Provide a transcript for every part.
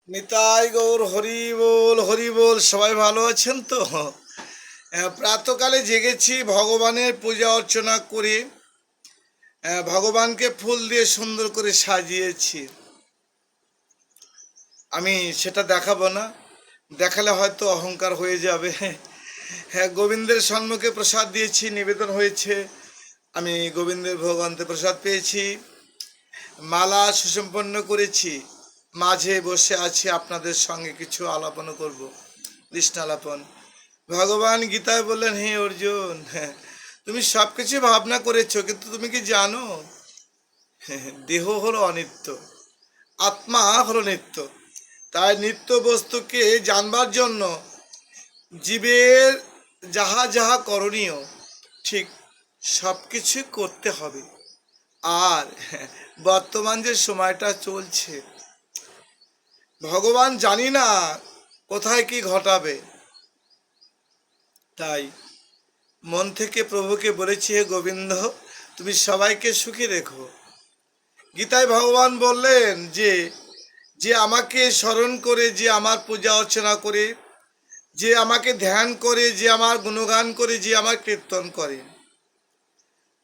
নিতাই গৌর হরি বল। সবাই ভালো আছেন তো? প্রাতকালে জেগেছি, ভগবানের পূজা অর্চনা করে ভগবানকে ফুল দিয়ে সুন্দর করে সাজিয়েছি। আমি সেটা দেখাবো না, দেখালে হয়তো অহংকার হয়ে যাবে। হ্যাঁ, গোবিন্দের সম্মুখে প্রসাদ দিয়েছি, নিবেদন হয়েছে। আমি গোবিন্দের ভোগ আনতে প্রসাদ পেয়েছি, মালা সুসম্পন্ন করেছি। মাঝে বসে আছি, আপনাদের সঙ্গে কিছু আলাপন করব, কৃষ্ণালাপন। ভগবান গীতায় বললেন, হে অর্জুন, তুমি সব কিছু ভাবনা করেছো, কিন্তু তুমি কি জানো দেহ হলো অনিত্য, আত্মা হলো নিত্য। তাই নিত্য বস্তুকে জানবার জন্য জীবের যাহা যাহা করণীয় ঠিক সব কিছু করতে হবে। আর বর্তমান যে সময়টা চলছে, ভগবান জানি না কোথায় কি ঘটাবে। তাই মন থেকে প্রভুকে বলেছি, হে গোবিন্দ, তুমি সবাইকে সুখী রেখো। গীতায় ভগবান বললেন যে যে আমাকে স্মরণ করে, যে আমার পূজা অর্চনা করে, যে আমাকে ধ্যান করে, যে আমার গুণগান করে, যে আমার কীর্তন করে,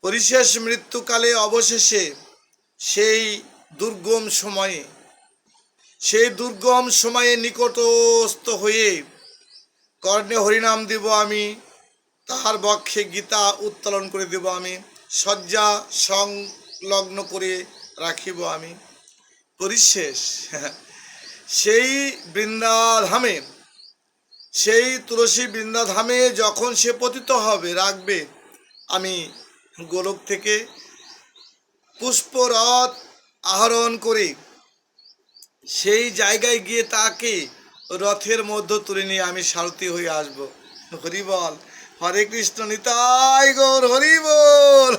পরিশেষ মৃত্যুকালে অবশেষে সেই দুর্গম সময়ে সেই দুর্গম সময়ে নিকটস্থ হয়ে কর্ণে হরিনাম দিব আমি, তাহার বক্ষে গীতা উত্তোলন করে দেব আমি, শয্যা সংলগ্ন করে রাখিব আমি। পরিশেষ সেই বৃন্দাধামে, সেই তুলসী বৃন্দাধামে যখন সে পতিত হবে, রাখবে, আমি গোলক থেকে পুষ্পরথ আহরণ করে সেই জায়গায় গিয়ে তাকে রথের মধ্য তুলে নিয়ে আমি সারথি হয়ে আসব। হরি বল, হরে কৃষ্ণ, নিতাই গৌর হরি বল।